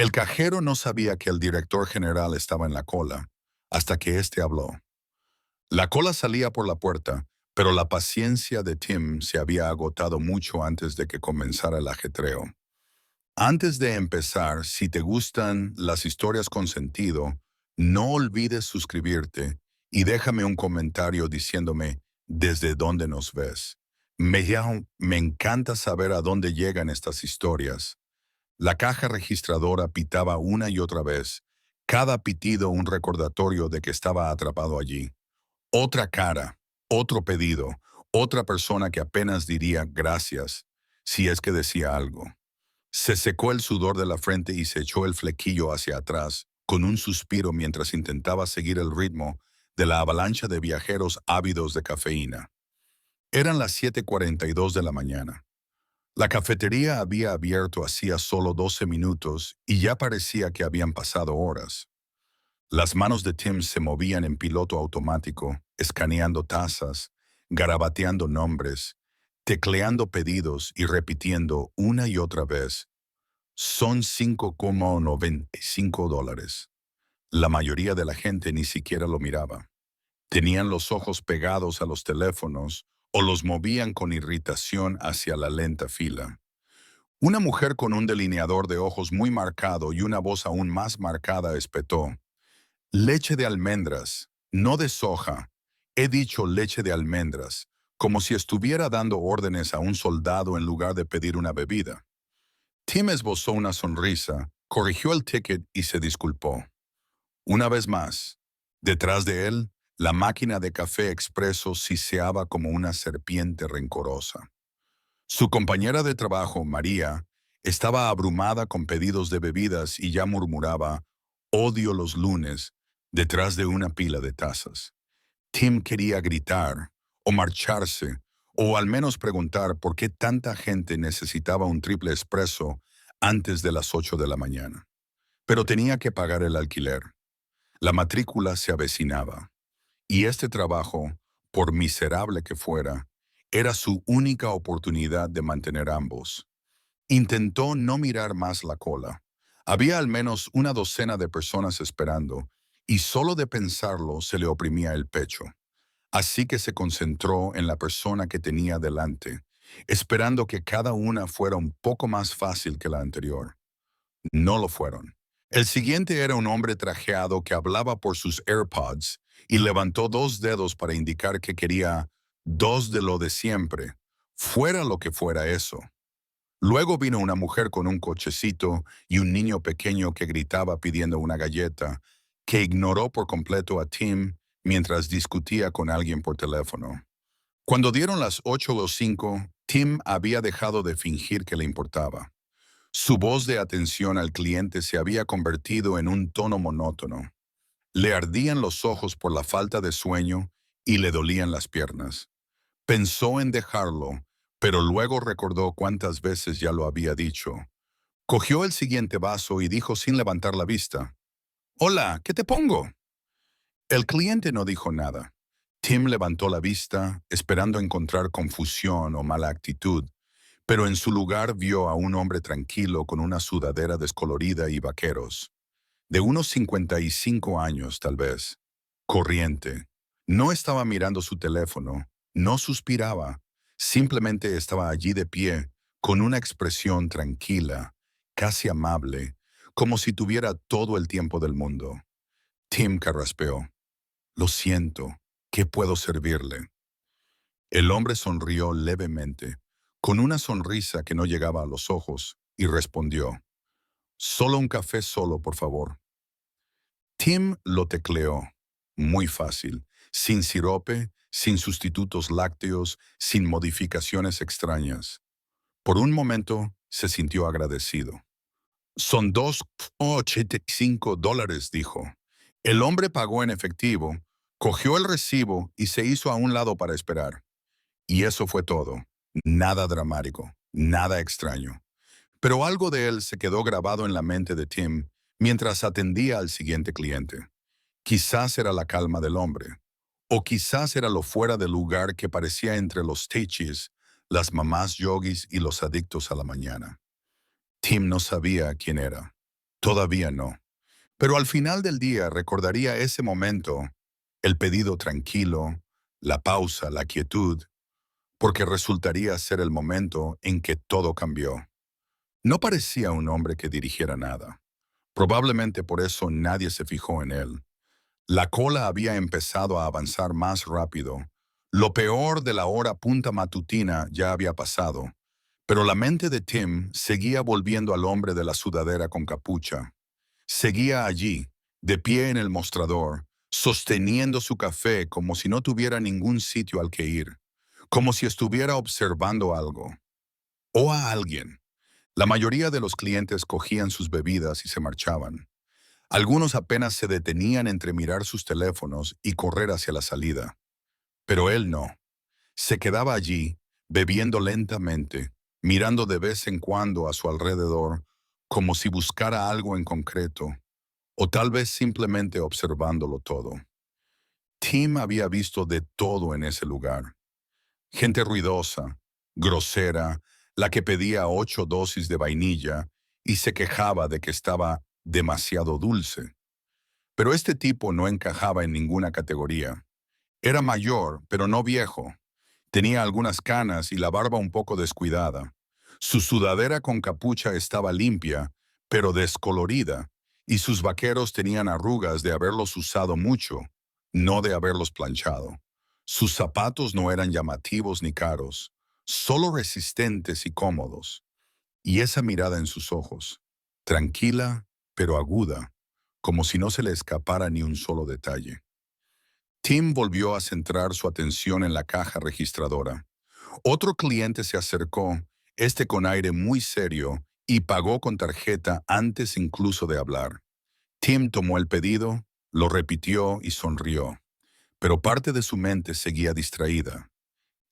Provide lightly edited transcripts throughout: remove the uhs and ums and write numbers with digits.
El cajero no sabía que el director general estaba en la cola, hasta que éste habló. La cola salía por la puerta, pero la paciencia de Tim se había agotado mucho antes de que comenzara el ajetreo. Antes de empezar, si te gustan las historias con sentido, no olvides suscribirte y déjame un comentario diciéndome desde dónde nos ves. Me encanta saber a dónde llegan estas historias. La caja registradora pitaba una y otra vez, cada pitido un recordatorio de que estaba atrapado allí. Otra cara, otro pedido, otra persona que apenas diría gracias, si es que decía algo. Se secó el sudor de la frente y se echó el flequillo hacia atrás, con un suspiro mientras intentaba seguir el ritmo de la avalancha de viajeros ávidos de cafeína. Eran las 7:42 de la mañana. La cafetería había abierto hacía solo 12 minutos y ya parecía que habían pasado horas. Las manos de Tim se movían en piloto automático, escaneando tazas, garabateando nombres, tecleando pedidos y repitiendo una y otra vez: son $5,95. La mayoría de la gente ni siquiera lo miraba. Tenían los ojos pegados a los teléfonos o los movían con irritación hacia la lenta fila. Una mujer con un delineador de ojos muy marcado y una voz aún más marcada espetó: leche de almendras, no de soja. He dicho leche de almendras, como si estuviera dando órdenes a un soldado en lugar de pedir una bebida. Tim esbozó una sonrisa, corrigió el ticket y se disculpó. Una vez más, detrás de él, la máquina de café expreso siseaba como una serpiente rencorosa. Su compañera de trabajo, María, estaba abrumada con pedidos de bebidas y ya murmuraba: odio los lunes, detrás de una pila de tazas. Tim quería gritar, o marcharse, o al menos preguntar por qué tanta gente necesitaba un triple espresso antes de las 8 de la mañana. Pero tenía que pagar el alquiler. La matrícula se avecinaba. Y este trabajo, por miserable que fuera, era su única oportunidad de mantener ambos. Intentó no mirar más la cola. Había al menos una docena de personas esperando, y solo de pensarlo se le oprimía el pecho. Así que se concentró en la persona que tenía delante, esperando que cada una fuera un poco más fácil que la anterior. No lo fueron. El siguiente era un hombre trajeado que hablaba por sus AirPods y levantó dos dedos para indicar que quería dos de lo de siempre, fuera lo que fuera eso. Luego vino una mujer con un cochecito y un niño pequeño que gritaba pidiendo una galleta, que ignoró por completo a Tim mientras discutía con alguien por teléfono. Cuando dieron las 8:05, Tim había dejado de fingir que le importaba. Su voz de atención al cliente se había convertido en un tono monótono. Le ardían los ojos por la falta de sueño y le dolían las piernas. Pensó en dejarlo, pero luego recordó cuántas veces ya lo había dicho. Cogió el siguiente vaso y dijo sin levantar la vista: «Hola, ¿qué te pongo?». El cliente no dijo nada. Tim levantó la vista, esperando encontrar confusión o mala actitud, pero en su lugar vio a un hombre tranquilo con una sudadera descolorida y vaqueros. De unos 55 años, tal vez. Corriente. No estaba mirando su teléfono, no suspiraba, simplemente estaba allí de pie, con una expresión tranquila, casi amable, como si tuviera todo el tiempo del mundo. Tim carraspeó: «Lo siento, ¿qué puedo servirle?». El hombre sonrió levemente, con una sonrisa que no llegaba a los ojos, y respondió: «Solo un café solo, por favor». Tim lo tecleó. Muy fácil, sin sirope, sin sustitutos lácteos, sin modificaciones extrañas. Por un momento se sintió agradecido. «Son $2,85, dijo. El hombre pagó en efectivo, cogió el recibo y se hizo a un lado para esperar. Y eso fue todo. Nada dramático, nada extraño. Pero algo de él se quedó grabado en la mente de Tim mientras atendía al siguiente cliente. Quizás era la calma del hombre, o quizás era lo fuera de lugar que parecía entre los techis, las mamás yogis y los adictos a la mañana. Tim no sabía quién era. Todavía no. Pero al final del día recordaría ese momento, el pedido tranquilo, la pausa, la quietud, porque resultaría ser el momento en que todo cambió. No parecía un hombre que dirigiera nada. Probablemente por eso nadie se fijó en él. La cola había empezado a avanzar más rápido. Lo peor de la hora punta matutina ya había pasado, pero la mente de Tim seguía volviendo al hombre de la sudadera con capucha. Seguía allí, de pie en el mostrador, sosteniendo su café como si no tuviera ningún sitio al que ir, como si estuviera observando algo o a alguien. La mayoría de los clientes cogían sus bebidas y se marchaban. Algunos apenas se detenían entre mirar sus teléfonos y correr hacia la salida. Pero él no. Se quedaba allí, bebiendo lentamente, mirando de vez en cuando a su alrededor, como si buscara algo en concreto, o tal vez simplemente observándolo todo. Tim había visto de todo en ese lugar. Gente ruidosa, grosera, la que pedía 8 dosis de vainilla y se quejaba de que estaba demasiado dulce. Pero este tipo no encajaba en ninguna categoría. Era mayor, pero no viejo. Tenía algunas canas y la barba un poco descuidada. Su sudadera con capucha estaba limpia, pero descolorida, y sus vaqueros tenían arrugas de haberlos usado mucho, no de haberlos planchado. Sus zapatos no eran llamativos ni caros, solo resistentes y cómodos. Y esa mirada en sus ojos, tranquila, pero aguda, como si no se le escapara ni un solo detalle. Tim volvió a centrar su atención en la caja registradora. Otro cliente se acercó, este con aire muy serio, y pagó con tarjeta antes incluso de hablar. Tim tomó el pedido, lo repitió y sonrió, pero parte de su mente seguía distraída.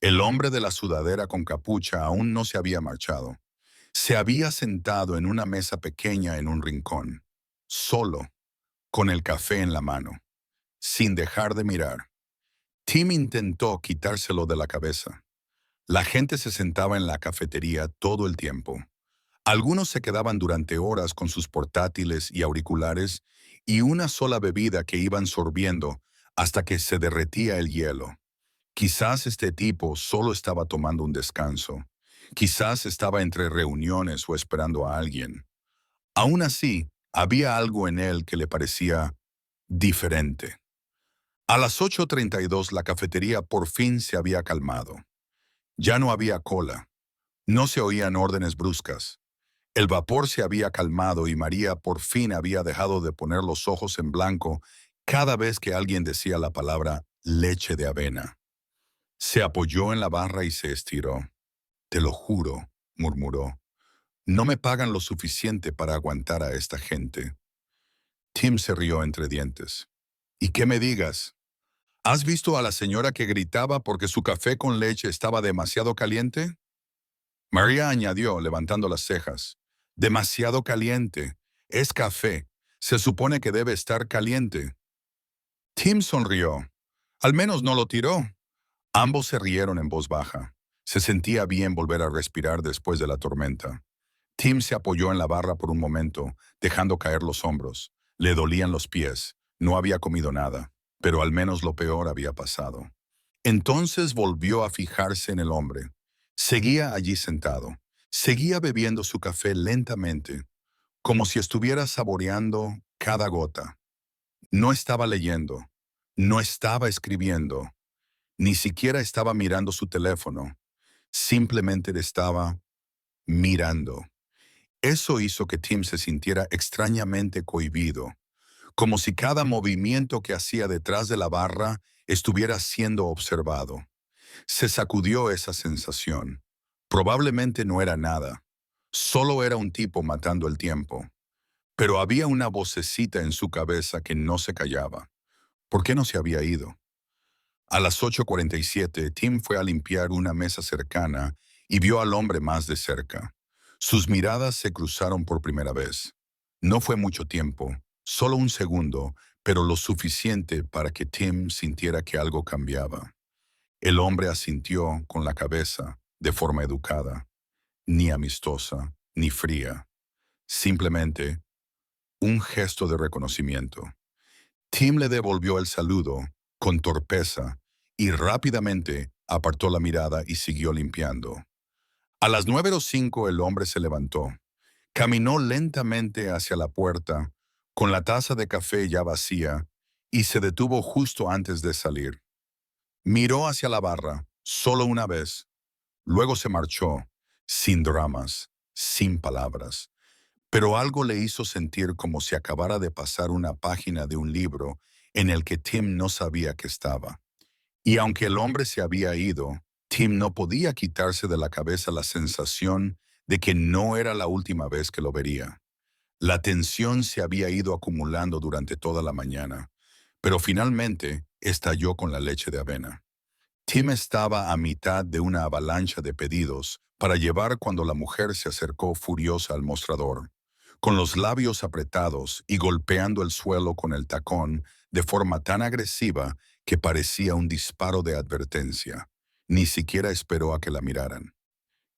El hombre de la sudadera con capucha aún no se había marchado. Se había sentado en una mesa pequeña en un rincón, solo, con el café en la mano, sin dejar de mirar. Tim intentó quitárselo de la cabeza. La gente se sentaba en la cafetería todo el tiempo. Algunos se quedaban durante horas con sus portátiles y auriculares y una sola bebida que iban sorbiendo hasta que se derretía el hielo. Quizás este tipo solo estaba tomando un descanso. Quizás estaba entre reuniones o esperando a alguien. Aún así, había algo en él que le parecía diferente. A las 8:32 la cafetería por fin se había calmado. Ya no había cola. No se oían órdenes bruscas. El vapor se había calmado y María por fin había dejado de poner los ojos en blanco cada vez que alguien decía la palabra leche de avena. Se apoyó en la barra y se estiró. Te lo juro, murmuró. No me pagan lo suficiente para aguantar a esta gente. Tim se rió entre dientes. ¿Y qué me digas? ¿Has visto a la señora que gritaba porque su café con leche estaba demasiado caliente? María añadió, levantando las cejas. Demasiado caliente. Es café. Se supone que debe estar caliente. Tim sonrió. Al menos no lo tiró. Ambos se rieron en voz baja. Se sentía bien volver a respirar después de la tormenta. Tim se apoyó en la barra por un momento, dejando caer los hombros. Le dolían los pies. No había comido nada, pero al menos lo peor había pasado. Entonces volvió a fijarse en el hombre. Seguía allí sentado. Seguía bebiendo su café lentamente, como si estuviera saboreando cada gota. No estaba leyendo. No estaba escribiendo. Ni siquiera estaba mirando su teléfono. Simplemente le estaba mirando. Eso hizo que Tim se sintiera extrañamente cohibido, como si cada movimiento que hacía detrás de la barra estuviera siendo observado. Se sacudió esa sensación. Probablemente no era nada. Solo era un tipo matando el tiempo. Pero había una vocecita en su cabeza que no se callaba. ¿Por qué no se había ido? A las 8:47, Tim fue a limpiar una mesa cercana y vio al hombre más de cerca. Sus miradas se cruzaron por primera vez. No fue mucho tiempo, solo un segundo, pero lo suficiente para que Tim sintiera que algo cambiaba. El hombre asintió con la cabeza, de forma educada, ni amistosa, ni fría. Simplemente, un gesto de reconocimiento. Tim le devolvió el saludo con torpeza y rápidamente apartó la mirada y siguió limpiando. A las 9:05 el hombre se levantó. Caminó lentamente hacia la puerta, con la taza de café ya vacía, y se detuvo justo antes de salir. Miró hacia la barra, solo una vez. Luego se marchó, sin dramas, sin palabras. Pero algo le hizo sentir como si acabara de pasar una página de un libro en el que Tim no sabía que estaba. Y aunque el hombre se había ido, Tim no podía quitarse de la cabeza la sensación de que no era la última vez que lo vería. La tensión se había ido acumulando durante toda la mañana, pero finalmente estalló con la leche de avena. Tim estaba a mitad de una avalancha de pedidos para llevar cuando la mujer se acercó furiosa al mostrador, con los labios apretados y golpeando el suelo con el tacón de forma tan agresiva que parecía un disparo de advertencia. Ni siquiera esperó a que la miraran.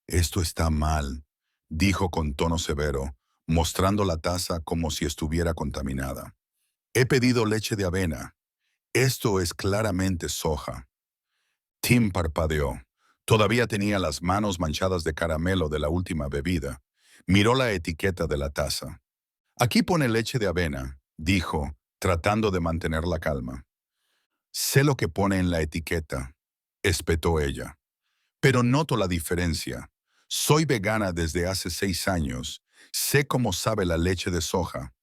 «Esto está mal», dijo con tono severo, mostrando la taza como si estuviera contaminada. «He pedido leche de avena. Esto es claramente soja». Tim parpadeó. Todavía tenía las manos manchadas de caramelo de la última bebida. Miró la etiqueta de la taza. «Aquí pone leche de avena», dijo, tratando de mantener la calma. «Sé lo que pone en la etiqueta», espetó ella. «Pero noto la diferencia. Soy vegana desde hace 6 años. Sé cómo sabe la leche de soja.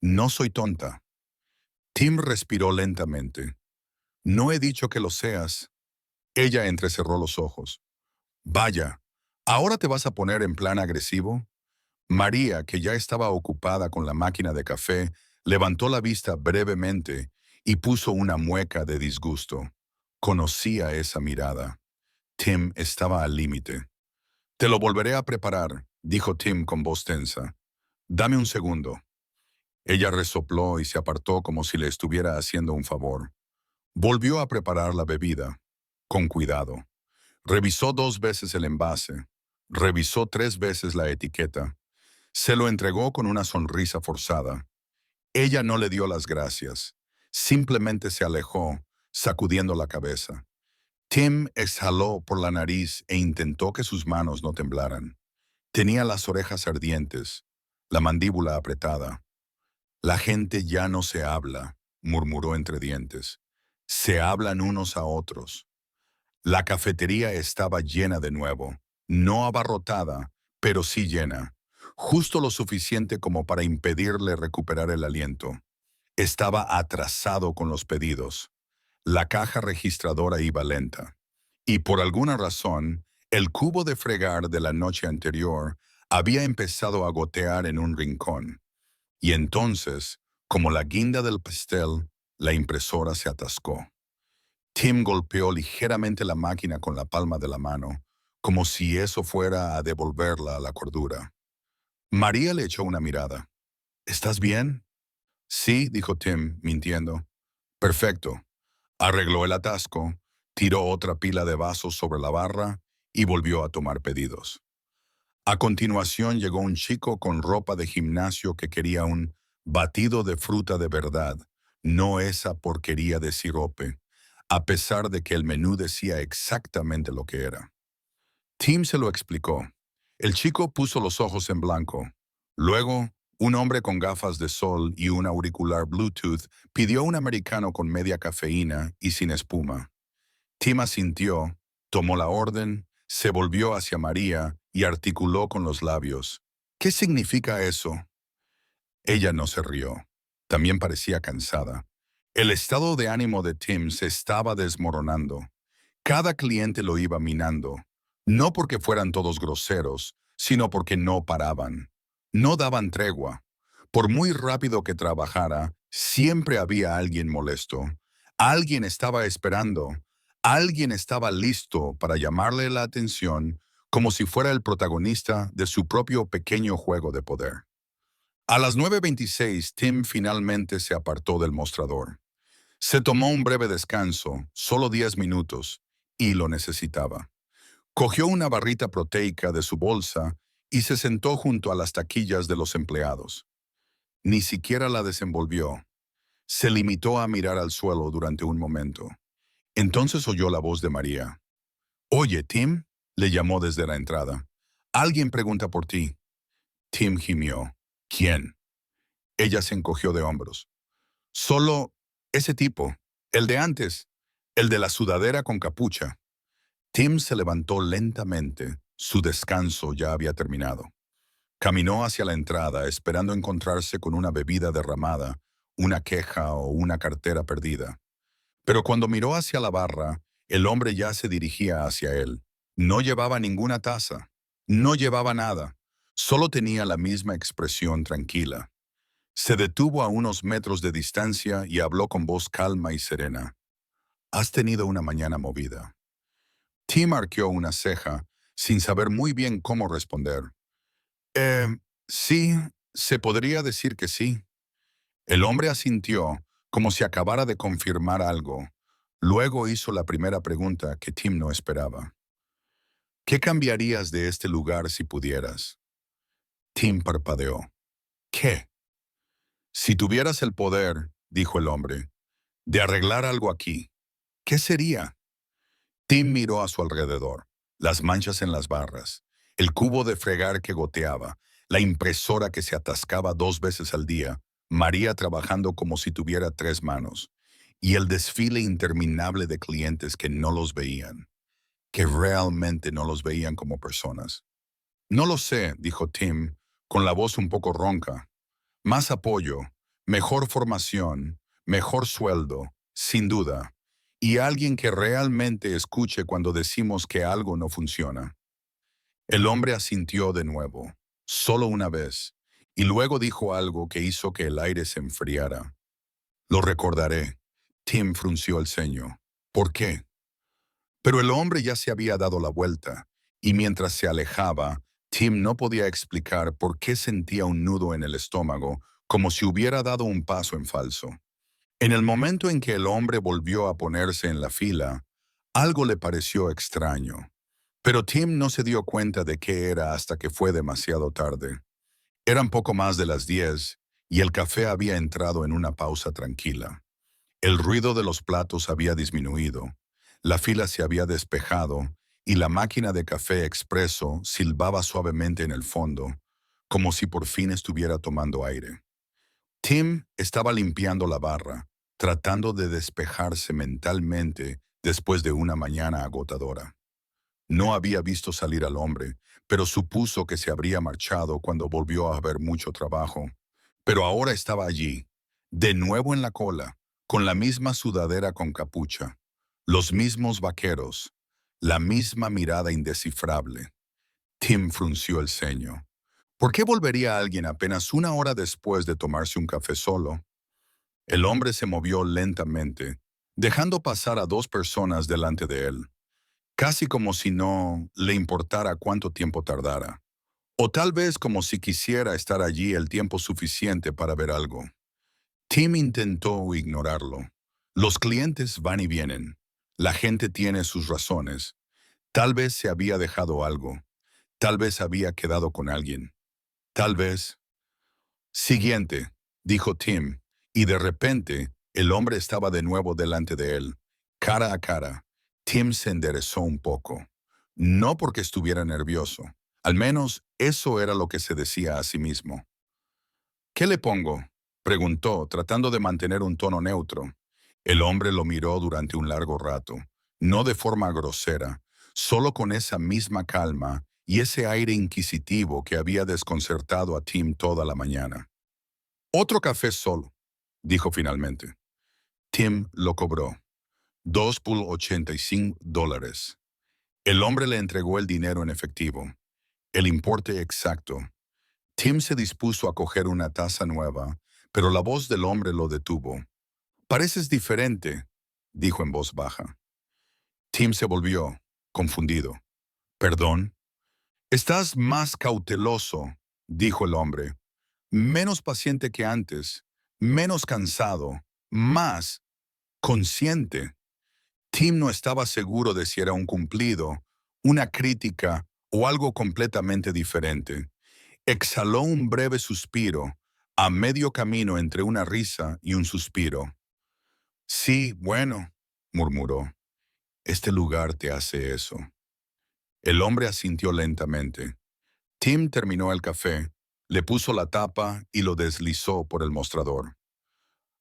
No soy tonta». Tim respiró lentamente. «No he dicho que lo seas». Ella entrecerró los ojos. «Vaya, ¿ahora te vas a poner en plan agresivo?» María, que ya estaba ocupada con la máquina de café, levantó la vista brevemente y puso una mueca de disgusto. Conocía esa mirada. Tim estaba al límite. «Te lo volveré a preparar», dijo Tim con voz tensa. «Dame un segundo». Ella resopló y se apartó como si le estuviera haciendo un favor. Volvió a preparar la bebida, con cuidado. Revisó 2 veces el envase. Revisó 3 veces la etiqueta. Se lo entregó con una sonrisa forzada. Ella no le dio las gracias. Simplemente se alejó, sacudiendo la cabeza. Tim exhaló por la nariz e intentó que sus manos no temblaran. Tenía las orejas ardientes, la mandíbula apretada. «La gente ya no se habla», murmuró entre dientes. «Se hablan unos a otros». La cafetería estaba llena de nuevo, no abarrotada, pero sí llena, justo lo suficiente como para impedirle recuperar el aliento. Estaba atrasado con los pedidos. La caja registradora iba lenta. Y por alguna razón, el cubo de fregar de la noche anterior había empezado a gotear en un rincón. Y entonces, como la guinda del pastel, la impresora se atascó. Tim golpeó ligeramente la máquina con la palma de la mano, como si eso fuera a devolverla a la cordura. María le echó una mirada. «¿Estás bien?» «Sí», dijo Tim, mintiendo. «Perfecto». Arregló el atasco, tiró otra pila de vasos sobre la barra y volvió a tomar pedidos. A continuación llegó un chico con ropa de gimnasio que quería un batido de fruta de verdad, no esa porquería de sirope, a pesar de que el menú decía exactamente lo que era. Tim se lo explicó. El chico puso los ojos en blanco. Luego, un hombre con gafas de sol y un auricular Bluetooth pidió un americano con media cafeína y sin espuma. Tim asintió, tomó la orden, se volvió hacia María y articuló con los labios. «¿Qué significa eso?» Ella no se rió. También parecía cansada. El estado de ánimo de Tim se estaba desmoronando. Cada cliente lo iba minando, no porque fueran todos groseros, sino porque no paraban. No daban tregua. Por muy rápido que trabajara, siempre había alguien molesto. Alguien estaba esperando. Alguien estaba listo para llamarle la atención como si fuera el protagonista de su propio pequeño juego de poder. A las 9:26, Tim finalmente se apartó del mostrador. Se tomó un breve descanso, solo 10 minutos, y lo necesitaba. Cogió una barrita proteica de su bolsa y se sentó junto a las taquillas de los empleados. Ni siquiera la desenvolvió. Se limitó a mirar al suelo durante un momento. Entonces oyó la voz de María. «Oye, Tim», le llamó desde la entrada. «Alguien pregunta por ti». Tim gimió. «¿Quién?». Ella se encogió de hombros. «Solo ese tipo, el de antes, el de la sudadera con capucha». Tim se levantó lentamente. Su descanso ya había terminado. Caminó hacia la entrada, esperando encontrarse con una bebida derramada, una queja o una cartera perdida. Pero cuando miró hacia la barra, el hombre ya se dirigía hacia él. No llevaba ninguna taza. No llevaba nada. Solo tenía la misma expresión tranquila. Se detuvo a unos metros de distancia y habló con voz calma y serena. «Has tenido una mañana movida». Tim arqueó una ceja, sin saber muy bien cómo responder. «Eh, sí, se podría decir que sí». El hombre asintió, como si acabara de confirmar algo. Luego hizo la primera pregunta que Tim no esperaba. «¿Qué cambiarías de este lugar si pudieras?». Tim parpadeó. «¿Qué?». «Si tuvieras el poder», dijo el hombre, «de arreglar algo aquí, ¿qué sería?». Tim miró a su alrededor, las manchas en las barras, el cubo de fregar que goteaba, la impresora que se atascaba 2 veces al día, María trabajando como si tuviera 3 manos, y el desfile interminable de clientes que no los veían, que realmente no los veían como personas. «No lo sé», dijo Tim, con la voz un poco ronca. «Más apoyo, mejor formación, mejor sueldo, sin duda, y alguien que realmente escuche cuando decimos que algo no funciona». El hombre asintió de nuevo, solo una vez, y luego dijo algo que hizo que el aire se enfriara. «Lo recordaré». Tim frunció el ceño. «¿Por qué?». Pero el hombre ya se había dado la vuelta, y mientras se alejaba, Tim no podía explicar por qué sentía un nudo en el estómago, como si hubiera dado un paso en falso. En el momento en que el hombre volvió a ponerse en la fila, algo le pareció extraño. Pero Tim no se dio cuenta de qué era hasta que fue demasiado tarde. Eran poco más de las 10 y el café había entrado en una pausa tranquila. El ruido de los platos había disminuido, la fila se había despejado y la máquina de café expreso silbaba suavemente en el fondo, como si por fin estuviera tomando aire. Tim estaba limpiando la barra, tratando de despejarse mentalmente después de una mañana agotadora. No había visto salir al hombre, pero supuso que se habría marchado cuando volvió a haber mucho trabajo. Pero ahora estaba allí, de nuevo en la cola, con la misma sudadera con capucha, los mismos vaqueros, la misma mirada indescifrable. Tim frunció el ceño. ¿Por qué volvería alguien apenas una hora después de tomarse un café solo? El hombre se movió lentamente, dejando pasar a 2 personas delante de él, casi como si no le importara cuánto tiempo tardara, o tal vez como si quisiera estar allí el tiempo suficiente para ver algo. Tim intentó ignorarlo. Los clientes van y vienen. La gente tiene sus razones. Tal vez se había dejado algo. Tal vez había quedado con alguien. Tal vez... «Siguiente», dijo Tim, y de repente el hombre estaba de nuevo delante de él, cara a cara. Tim se enderezó un poco. No porque estuviera nervioso. Al menos eso era lo que se decía a sí mismo. «¿Qué le pongo?», preguntó, tratando de mantener un tono neutro. El hombre lo miró durante un largo rato, no de forma grosera, solo con esa misma calma y ese aire inquisitivo que había desconcertado a Tim toda la mañana. «Otro café solo», dijo finalmente. Tim lo cobró. $2.85. El hombre le entregó el dinero en efectivo, el importe exacto. Tim se dispuso a coger una taza nueva, pero la voz del hombre lo detuvo. «Pareces diferente», dijo en voz baja. Tim se volvió, confundido. «¿Perdón?». «Estás más cauteloso», dijo el hombre. «Menos paciente que antes, menos cansado, más consciente». Tim no estaba seguro de si era un cumplido, una crítica o algo completamente diferente. Exhaló un breve suspiro, a medio camino entre una risa y un suspiro. Sí, bueno, murmuró, este lugar te hace eso. El hombre asintió lentamente. Tim terminó el café, le puso la tapa y lo deslizó por el mostrador.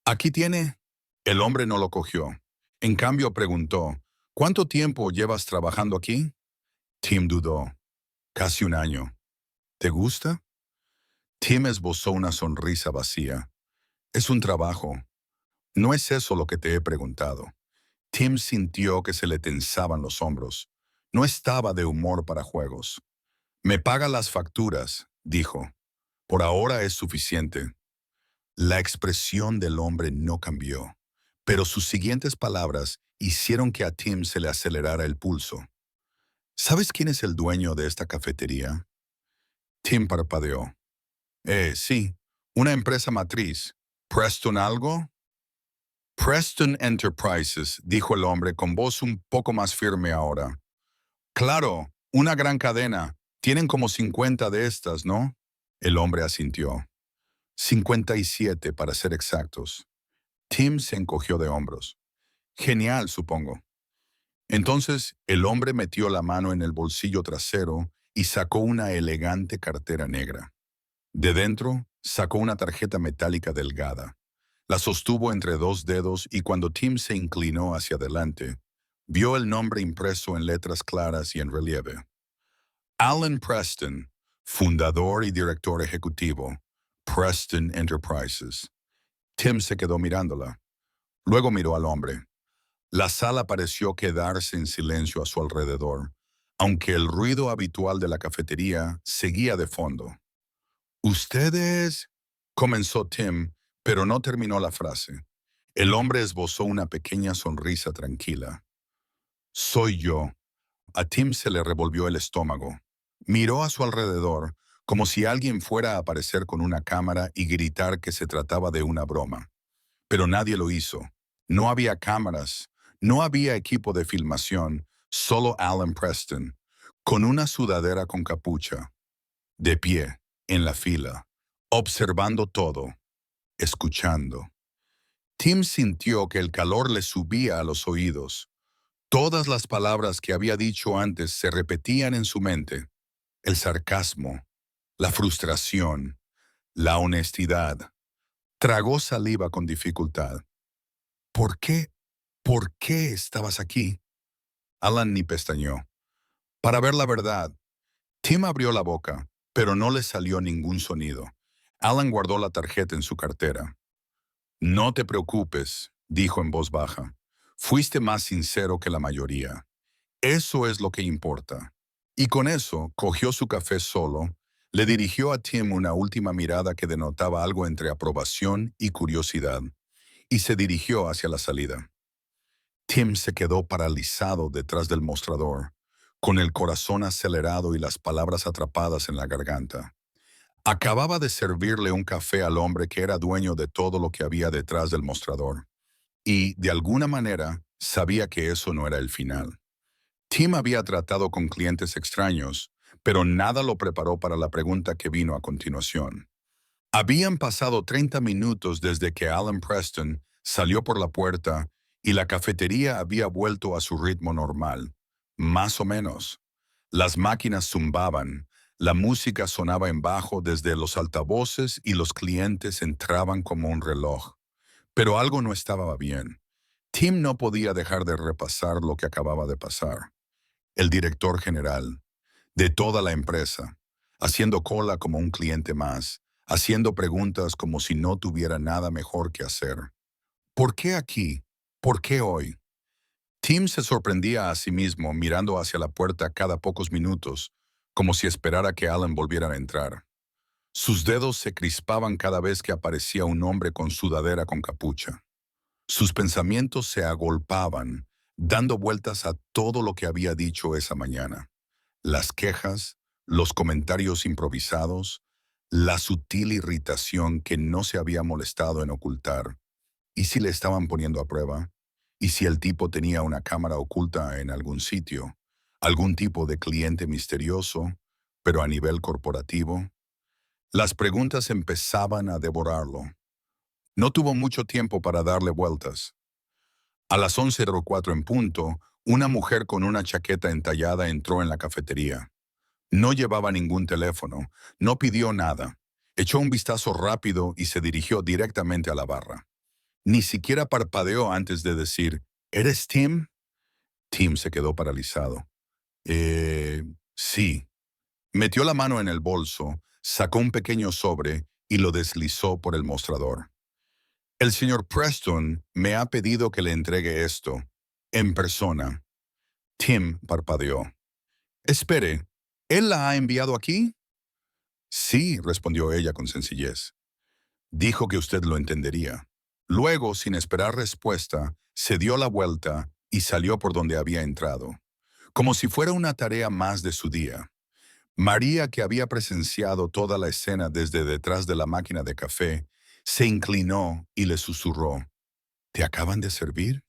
Aquí tiene. El hombre no lo cogió. En cambio preguntó, ¿cuánto tiempo llevas trabajando aquí? Tim dudó. Casi un año. ¿Te gusta? Tim esbozó una sonrisa vacía. Es un trabajo. No es eso lo que te he preguntado. Tim sintió que se le tensaban los hombros. No estaba de humor para juegos. Me paga las facturas, dijo. Por ahora es suficiente. La expresión del hombre no cambió, pero sus siguientes palabras hicieron que a Tim se le acelerara el pulso. ¿Sabes quién es el dueño de esta cafetería? Tim parpadeó. Sí, una empresa matriz. ¿Preston algo? Preston Enterprises, dijo el hombre con voz un poco más firme ahora. Claro, una gran cadena. Tienen como 50 de estas, ¿no? El hombre asintió. 57 para ser exactos. Tim se encogió de hombros. Genial, supongo. Entonces el hombre metió la mano en el bolsillo trasero y sacó una elegante cartera negra. De dentro, sacó una tarjeta metálica delgada. La sostuvo entre dos dedos y cuando Tim se inclinó hacia adelante, vio el nombre impreso en letras claras y en relieve. Alan Preston, fundador y director ejecutivo, Preston Enterprises. Tim se quedó mirándola. Luego miró al hombre. La sala pareció quedarse en silencio a su alrededor, aunque el ruido habitual de la cafetería seguía de fondo. «¿Ustedes?» comenzó Tim, pero no terminó la frase. El hombre esbozó una pequeña sonrisa tranquila. «Soy yo». A Tim se le revolvió el estómago. Miró a su alrededor, como si alguien fuera a aparecer con una cámara y gritar que se trataba de una broma. Pero nadie lo hizo. No había cámaras, no había equipo de filmación, solo Alan Preston, con una sudadera con capucha, de pie, en la fila, observando todo, escuchando. Tim sintió que el calor le subía a los oídos. Todas las palabras que había dicho antes se repetían en su mente. El sarcasmo, la frustración, la honestidad. Tragó saliva con dificultad. ¿Por qué? ¿Por qué estabas aquí? Alan ni pestañeó. Para ver la verdad. Tim abrió la boca, pero no le salió ningún sonido. Alan guardó la tarjeta en su cartera. No te preocupes, dijo en voz baja. Fuiste más sincero que la mayoría. Eso es lo que importa. Y con eso, cogió su café solo, le dirigió a Tim una última mirada que denotaba algo entre aprobación y curiosidad, y se dirigió hacia la salida. Tim se quedó paralizado detrás del mostrador, con el corazón acelerado y las palabras atrapadas en la garganta. Acababa de servirle un café al hombre que era dueño de todo lo que había detrás del mostrador, y, de alguna manera, sabía que eso no era el final. Tim había tratado con clientes extraños, pero nada lo preparó para la pregunta que vino a continuación. Habían pasado 30 minutos desde que Alan Preston salió por la puerta y la cafetería había vuelto a su ritmo normal, más o menos. Las máquinas zumbaban, la música sonaba en bajo desde los altavoces y los clientes entraban como un reloj. Pero algo no estaba bien. Tim no podía dejar de repasar lo que acababa de pasar. El director general, de toda la empresa, haciendo cola como un cliente más, haciendo preguntas como si no tuviera nada mejor que hacer. ¿Por qué aquí? ¿Por qué hoy? Tim se sorprendía a sí mismo mirando hacia la puerta cada pocos minutos, como si esperara que Alan volviera a entrar. Sus dedos se crispaban cada vez que aparecía un hombre con sudadera con capucha. Sus pensamientos se agolpaban, dando vueltas a todo lo que había dicho esa mañana. Las quejas, los comentarios improvisados, la sutil irritación que no se había molestado en ocultar. ¿Y si le estaban poniendo a prueba? ¿Y si el tipo tenía una cámara oculta en algún sitio? ¿Algún tipo de cliente misterioso, pero a nivel corporativo? Las preguntas empezaban a devorarlo. No tuvo mucho tiempo para darle vueltas. A las 11:04 en punto, una mujer con una chaqueta entallada entró en la cafetería. No llevaba ningún teléfono, no pidió nada. Echó un vistazo rápido y se dirigió directamente a la barra. Ni siquiera parpadeó antes de decir, ¿eres Tim? Tim se quedó paralizado. Sí. Metió la mano en el bolso, sacó un pequeño sobre y lo deslizó por el mostrador. El señor Preston me ha pedido que le entregue esto, en persona. Tim parpadeó. Espere, ¿él la ha enviado aquí? Sí, respondió ella con sencillez. Dijo que usted lo entendería. Luego, sin esperar respuesta, se dio la vuelta y salió por donde había entrado, como si fuera una tarea más de su día. María, que había presenciado toda la escena desde detrás de la máquina de café, se inclinó y le susurró, ¿te acaban de servir?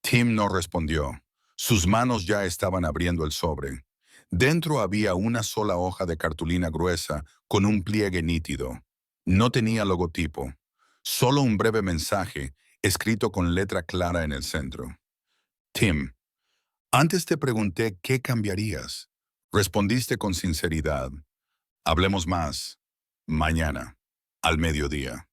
Tim no respondió. Sus manos ya estaban abriendo el sobre. Dentro había una sola hoja de cartulina gruesa con un pliegue nítido. No tenía logotipo, solo un breve mensaje escrito con letra clara en el centro. Tim, antes te pregunté qué cambiarías. Respondiste con sinceridad. Hablemos más. Mañana, al mediodía.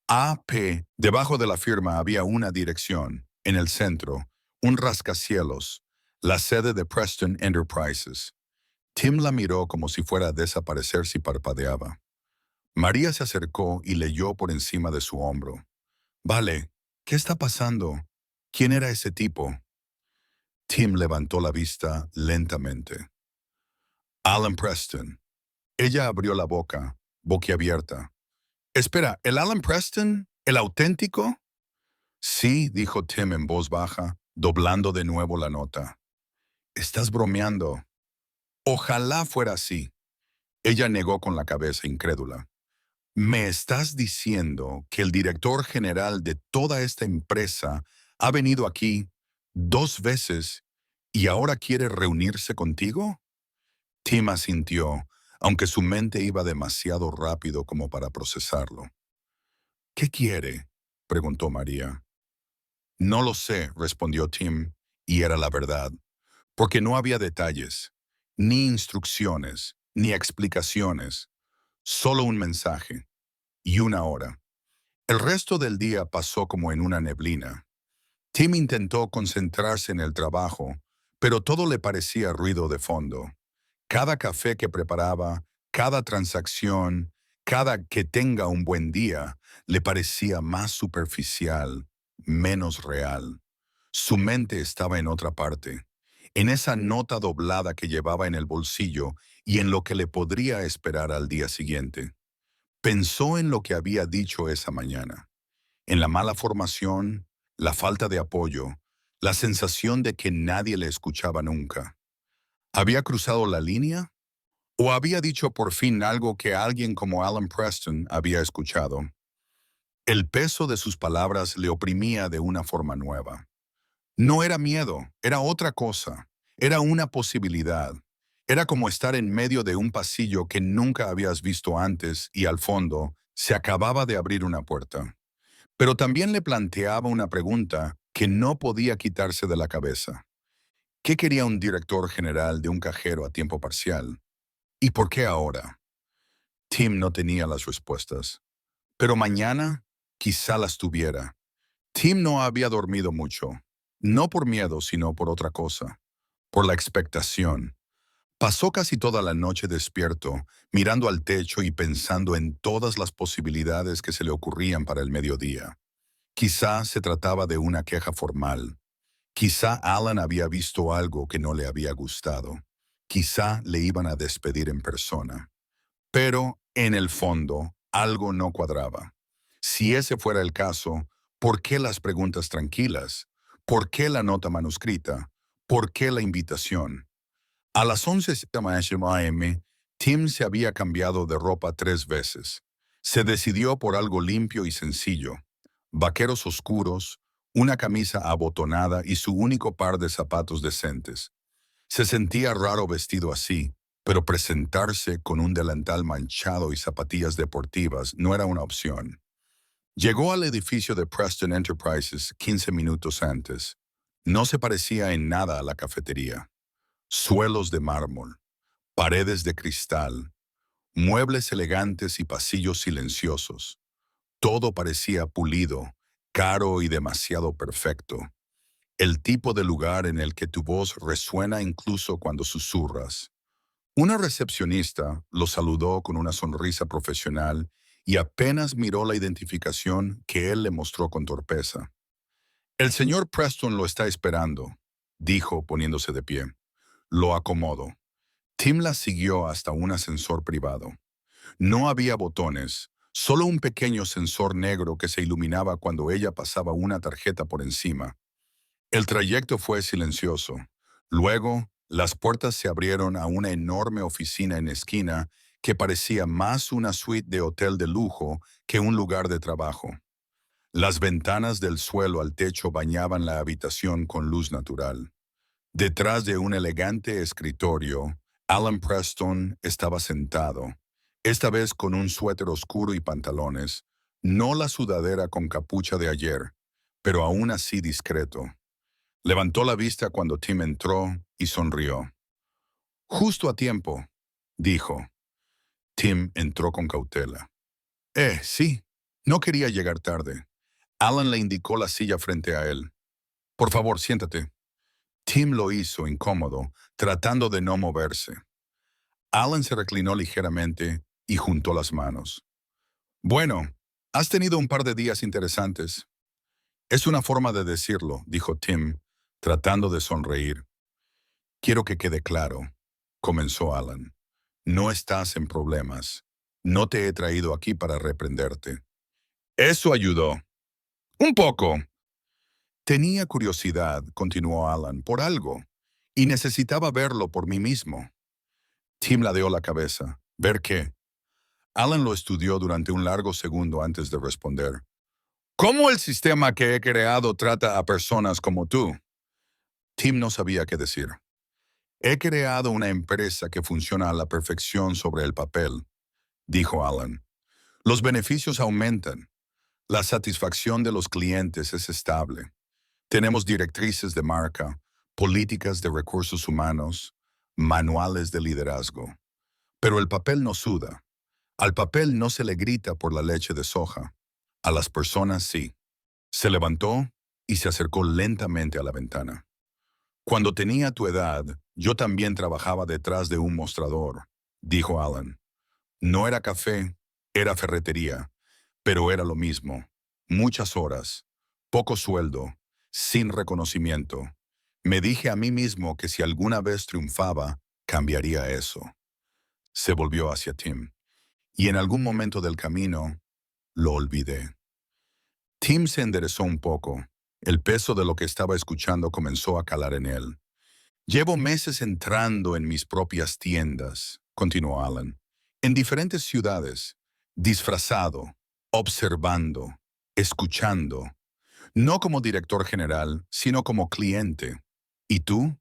AP, debajo de la firma había una dirección, en el centro, un rascacielos, la sede de Preston Enterprises. Tim la miró como si fuera a desaparecer si parpadeaba. María se acercó y leyó por encima de su hombro. Vale, ¿qué está pasando? ¿Quién era ese tipo? Tim levantó la vista lentamente. Alan Preston. Ella abrió la boca, boquiabierta. Espera, ¿el Alan Preston? ¿El auténtico? Sí, dijo Tim en voz baja, doblando de nuevo la nota. Estás bromeando. Ojalá fuera así. Ella negó con la cabeza incrédula. ¿Me estás diciendo que el director general de toda esta empresa ha venido aquí 2 veces y ahora quiere reunirse contigo? Tim asintió, aunque su mente iba demasiado rápido como para procesarlo. ¿Qué quiere? Preguntó María. No lo sé, respondió Tim, y era la verdad, porque no había detalles, ni instrucciones, ni explicaciones, solo un mensaje y una hora. El resto del día pasó como en una neblina. Tim intentó concentrarse en el trabajo, pero todo le parecía ruido de fondo. Cada café que preparaba, cada transacción, cada que tenga un buen día, le parecía más superficial, menos real. Su mente estaba en otra parte, en esa nota doblada que llevaba en el bolsillo y en lo que le podría esperar al día siguiente. Pensó en lo que había dicho esa mañana, en la mala formación, la falta de apoyo, la sensación de que nadie le escuchaba nunca. ¿Había cruzado la línea? ¿O había dicho por fin algo que alguien como Alan Preston había escuchado? El peso de sus palabras le oprimía de una forma nueva. No era miedo, era otra cosa. Era una posibilidad. Era como estar en medio de un pasillo que nunca habías visto antes y al fondo se acababa de abrir una puerta. Pero también le planteaba una pregunta que no podía quitarse de la cabeza. ¿Qué quería un director general de un cajero a tiempo parcial? ¿Y por qué ahora? Tim no tenía las respuestas, pero mañana quizá las tuviera. Tim no había dormido mucho, no por miedo, sino por otra cosa, por la expectación. Pasó casi toda la noche despierto, mirando al techo y pensando en todas las posibilidades que se le ocurrían para el mediodía. Quizá se trataba de una queja formal. Quizá Alan había visto algo que no le había gustado. Quizá le iban a despedir en persona. Pero, en el fondo, algo no cuadraba. Si ese fuera el caso, ¿por qué las preguntas tranquilas? ¿Por qué la nota manuscrita? ¿Por qué la invitación? A las 11:00 am, Tim se había cambiado de ropa 3 veces. Se decidió por algo limpio y sencillo. Vaqueros oscuros, una camisa abotonada y su único par de zapatos decentes. Se sentía raro vestido así, pero presentarse con un delantal manchado y zapatillas deportivas no era una opción. Llegó al edificio de Preston Enterprises 15 minutos antes. No se parecía en nada a la cafetería. Suelos de mármol, paredes de cristal, muebles elegantes y pasillos silenciosos. Todo parecía pulido, caro y demasiado perfecto. El tipo de lugar en el que tu voz resuena incluso cuando susurras. Una recepcionista lo saludó con una sonrisa profesional y apenas miró la identificación que él le mostró con torpeza. El señor Preston lo está esperando, dijo poniéndose de pie. Lo acomodo. Tim la siguió hasta un ascensor privado. No había botones, solo un pequeño sensor negro que se iluminaba cuando ella pasaba una tarjeta por encima. El trayecto fue silencioso. Luego, las puertas se abrieron a una enorme oficina en esquina que parecía más una suite de hotel de lujo que un lugar de trabajo. Las ventanas del suelo al techo bañaban la habitación con luz natural. Detrás de un elegante escritorio, Alan Preston estaba sentado, esta vez con un suéter oscuro y pantalones, no la sudadera con capucha de ayer, pero aún así discreto. Levantó la vista cuando Tim entró y sonrió. Justo a tiempo, dijo. Tim entró con cautela. Sí, no quería llegar tarde. Alan le indicó la silla frente a él. Por favor, siéntate. Tim lo hizo incómodo, tratando de no moverse. Alan se reclinó ligeramente y juntó las manos. Bueno, has tenido un par de días interesantes. Es una forma de decirlo, dijo Tim, tratando de sonreír. Quiero que quede claro, comenzó Alan. No estás en problemas. No te he traído aquí para reprenderte. Eso ayudó. Un poco. Tenía curiosidad, continuó Alan, por algo, y necesitaba verlo por mí mismo. Tim ladeó la cabeza. ¿Ver qué? Alan lo estudió durante un largo segundo antes de responder. ¿Cómo el sistema que he creado trata a personas como tú? Tim no sabía qué decir. He creado una empresa que funciona a la perfección sobre el papel, dijo Alan. Los beneficios aumentan. La satisfacción de los clientes es estable. Tenemos directrices de marca, políticas de recursos humanos, manuales de liderazgo. Pero el papel no suda. Al papel no se le grita por la leche de soja. A las personas sí. Se levantó y se acercó lentamente a la ventana. Cuando tenía tu edad, yo también trabajaba detrás de un mostrador, dijo Alan. No era café, era ferretería, pero era lo mismo. Muchas horas, poco sueldo, sin reconocimiento. Me dije a mí mismo que si alguna vez triunfaba, cambiaría eso. Se volvió hacia Tim. Y en algún momento del camino, lo olvidé. Tim se enderezó un poco. El peso de lo que estaba escuchando comenzó a calar en él. Llevo meses entrando en mis propias tiendas, continuó Alan, en diferentes ciudades, disfrazado, observando, escuchando, no como director general, sino como cliente. ¿Y tú?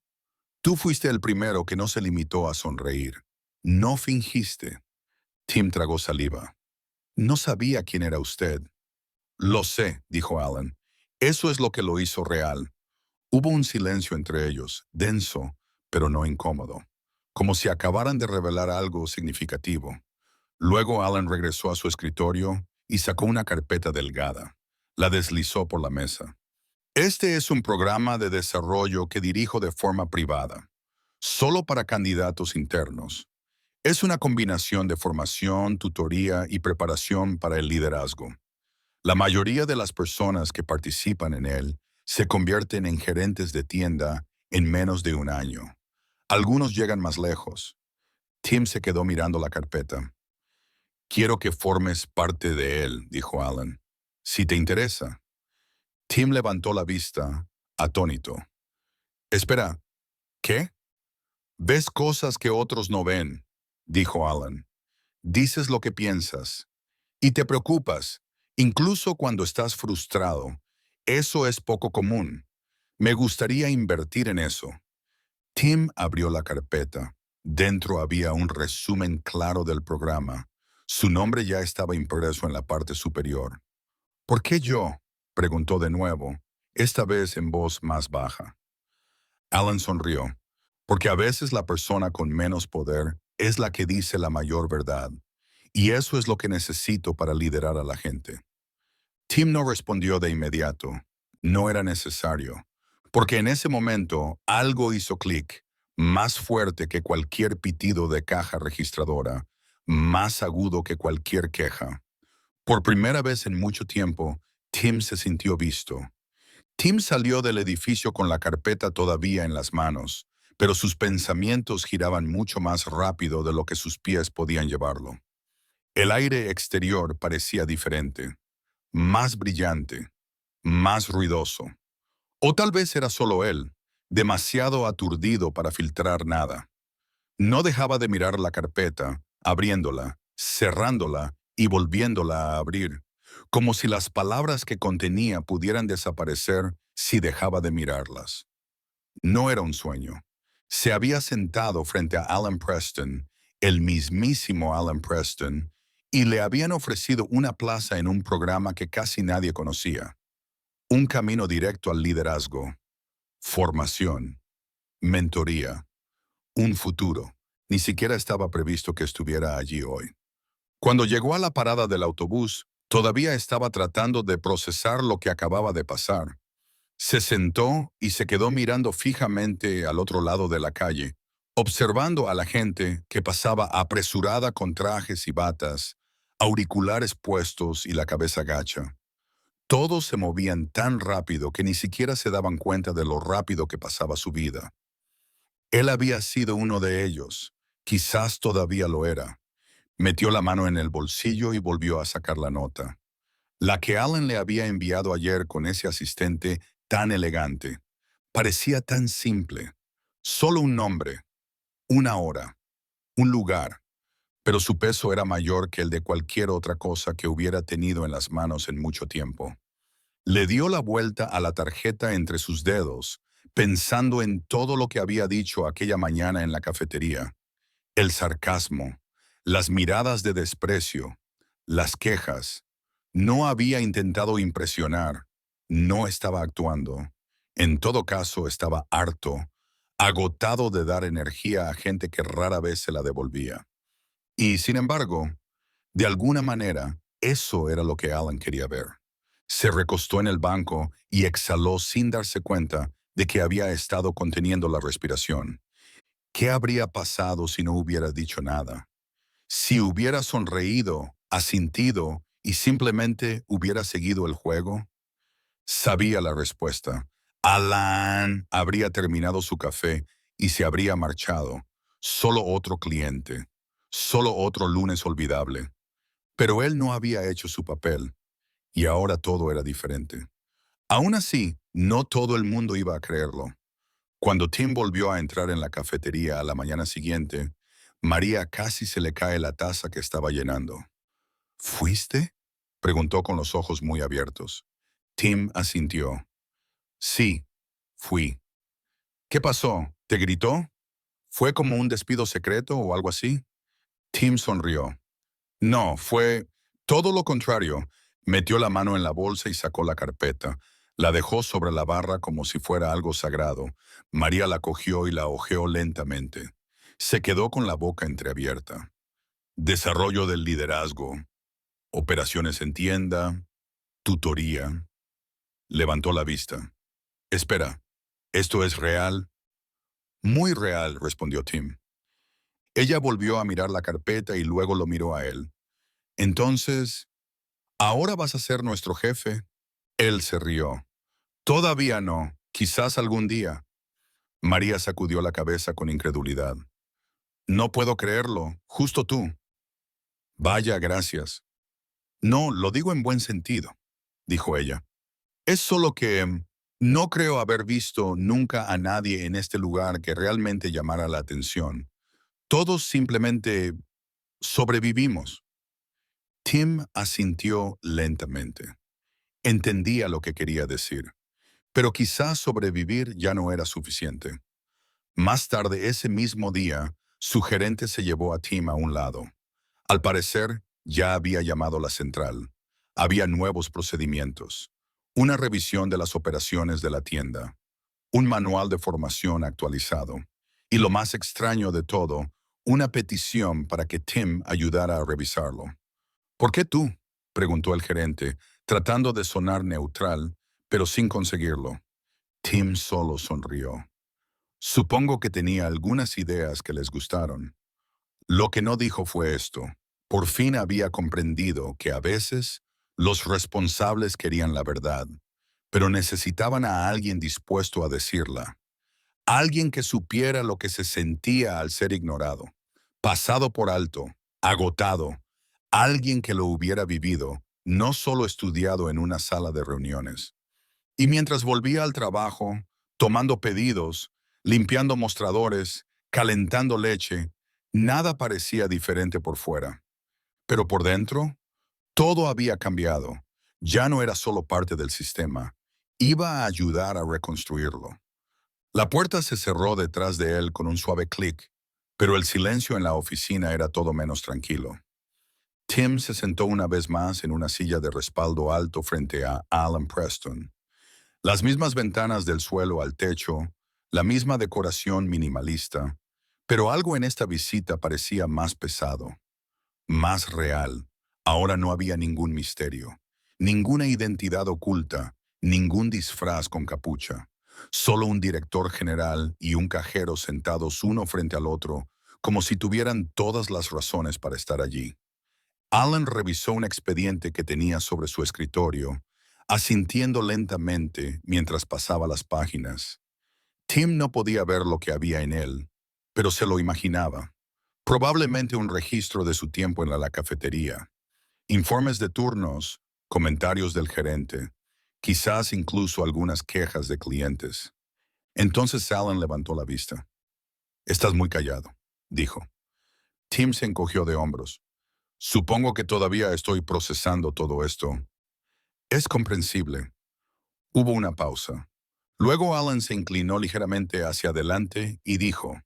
Tú fuiste el primero que no se limitó a sonreír. No fingiste. Tim tragó saliva. No sabía quién era usted. Lo sé, dijo Alan. Eso es lo que lo hizo real. Hubo un silencio entre ellos, denso, pero no incómodo, como si acabaran de revelar algo significativo. Luego Alan regresó a su escritorio y sacó una carpeta delgada. La deslizó por la mesa. Este es un programa de desarrollo que dirijo de forma privada, solo para candidatos internos. Es una combinación de formación, tutoría y preparación para el liderazgo. La mayoría de las personas que participan en él se convierten en gerentes de tienda en menos de un año. Algunos llegan más lejos. Tim se quedó mirando la carpeta. Quiero que formes parte de él, dijo Alan. Si te interesa. Tim levantó la vista, atónito. Espera, ¿qué? Ves cosas que otros no ven, dijo Alan. Dices lo que piensas. Y te preocupas, incluso cuando estás frustrado. Eso es poco común. Me gustaría invertir en eso. Tim abrió la carpeta. Dentro había un resumen claro del programa. Su nombre ya estaba impreso en la parte superior. ¿Por qué yo?, preguntó de nuevo, esta vez en voz más baja. Alan sonrió. Porque a veces la persona con menos poder es la que dice la mayor verdad. Y eso es lo que necesito para liderar a la gente. Tim no respondió de inmediato. No era necesario. Porque en ese momento algo hizo clic, más fuerte que cualquier pitido de caja registradora, más agudo que cualquier queja. Por primera vez en mucho tiempo, Tim se sintió visto. Tim salió del edificio con la carpeta todavía en las manos, pero sus pensamientos giraban mucho más rápido de lo que sus pies podían llevarlo. El aire exterior parecía diferente, más brillante, más ruidoso. O tal vez era solo él, demasiado aturdido para filtrar nada. No dejaba de mirar la carpeta, abriéndola, cerrándola y volviéndola a abrir, como si las palabras que contenía pudieran desaparecer si dejaba de mirarlas. No era un sueño. Se había sentado frente a Alan Preston, el mismísimo Alan Preston, y le habían ofrecido una plaza en un programa que casi nadie conocía. Un camino directo al liderazgo, formación, mentoría, un futuro. Ni siquiera estaba previsto que estuviera allí hoy. Cuando llegó a la parada del autobús, todavía estaba tratando de procesar lo que acababa de pasar. Se sentó y se quedó mirando fijamente al otro lado de la calle, observando a la gente que pasaba apresurada con trajes y batas, auriculares puestos y la cabeza gacha. Todos se movían tan rápido que ni siquiera se daban cuenta de lo rápido que pasaba su vida. Él había sido uno de ellos, quizás todavía lo era. Metió la mano en el bolsillo y volvió a sacar la nota. La que Alan le había enviado ayer con ese asistente tan elegante. Parecía tan simple. Solo un nombre, una hora, un lugar, pero su peso era mayor que el de cualquier otra cosa que hubiera tenido en las manos en mucho tiempo. Le dio la vuelta a la tarjeta entre sus dedos, pensando en todo lo que había dicho aquella mañana en la cafetería. El sarcasmo, las miradas de desprecio, las quejas. No había intentado impresionar, no estaba actuando. En todo caso, estaba harto, agotado de dar energía a gente que rara vez se la devolvía. Y, sin embargo, de alguna manera, eso era lo que Alan quería ver. Se recostó en el banco y exhaló sin darse cuenta de que había estado conteniendo la respiración. ¿Qué habría pasado si no hubiera dicho nada? Si hubiera sonreído, asintido y simplemente hubiera seguido el juego. Sabía la respuesta. Alan habría terminado su café y se habría marchado. Solo otro cliente. Solo otro lunes olvidable. Pero él no había hecho su papel, y ahora todo era diferente. Aún así, no todo el mundo iba a creerlo. Cuando Tim volvió a entrar en la cafetería a la mañana siguiente, María casi se le cae la taza que estaba llenando. ¿Fuiste?, preguntó con los ojos muy abiertos. Tim asintió. Sí, fui. ¿Qué pasó? ¿Te gritó? ¿Fue como un despido secreto o algo así? Tim sonrió. No, fue todo lo contrario. Metió la mano en la bolsa y sacó la carpeta. La dejó sobre la barra como si fuera algo sagrado. María la cogió y la hojeó lentamente. Se quedó con la boca entreabierta. Desarrollo del liderazgo, operaciones en tienda, tutoría. Levantó la vista. Espera, ¿esto es real? Muy real, respondió Tim. Ella volvió a mirar la carpeta y luego lo miró a él. Entonces, ¿ahora vas a ser nuestro jefe? Él se rió. Todavía no, quizás algún día. María sacudió la cabeza con incredulidad. No puedo creerlo, justo tú. Vaya, gracias. No, lo digo en buen sentido, dijo ella. Es solo que no creo haber visto nunca a nadie en este lugar que realmente llamara la atención. Todos simplemente sobrevivimos. Tim asintió lentamente. Entendía lo que quería decir, pero quizás sobrevivir ya no era suficiente. Más tarde ese mismo día, Su gerente se llevó a Tim a un lado. Al parecer, ya había llamado la central. Había nuevos procedimientos. Una revisión de las operaciones de la tienda. Un manual de formación actualizado. Y lo más extraño de todo, una petición para que Tim ayudara a revisarlo. ¿Por qué tú?, preguntó el gerente, tratando de sonar neutral, pero sin conseguirlo. Tim solo sonrió. Supongo que tenía algunas ideas que les gustaron. Lo que no dijo fue esto. Por fin había comprendido que a veces los responsables querían la verdad, pero necesitaban a alguien dispuesto a decirla. Alguien que supiera lo que se sentía al ser ignorado, pasado por alto, agotado. Alguien que lo hubiera vivido, no solo estudiado en una sala de reuniones. Y mientras volvía al trabajo, tomando pedidos, limpiando mostradores, calentando leche, nada parecía diferente por fuera. Pero por dentro, todo había cambiado. Ya no era solo parte del sistema. Iba a ayudar a reconstruirlo. La puerta se cerró detrás de él con un suave clic, pero el silencio en la oficina era todo menos tranquilo. Tim se sentó una vez más en una silla de respaldo alto frente a Alan Preston. Las mismas ventanas del suelo al techo, la misma decoración minimalista, pero algo en esta visita parecía más pesado, más real. Ahora no había ningún misterio, ninguna identidad oculta, ningún disfraz con capucha. Solo un director general y un cajero sentados uno frente al otro, como si tuvieran todas las razones para estar allí. Alan revisó un expediente que tenía sobre su escritorio, asintiendo lentamente mientras pasaba las páginas. Tim no podía ver lo que había en él, pero se lo imaginaba. Probablemente un registro de su tiempo en la cafetería, informes de turnos, comentarios del gerente, quizás incluso algunas quejas de clientes. Entonces Alan levantó la vista. «Estás muy callado», dijo. Tim se encogió de hombros. «Supongo que todavía estoy procesando todo esto». «Es comprensible». Hubo una pausa. Luego Alan se inclinó ligeramente hacia adelante y dijo,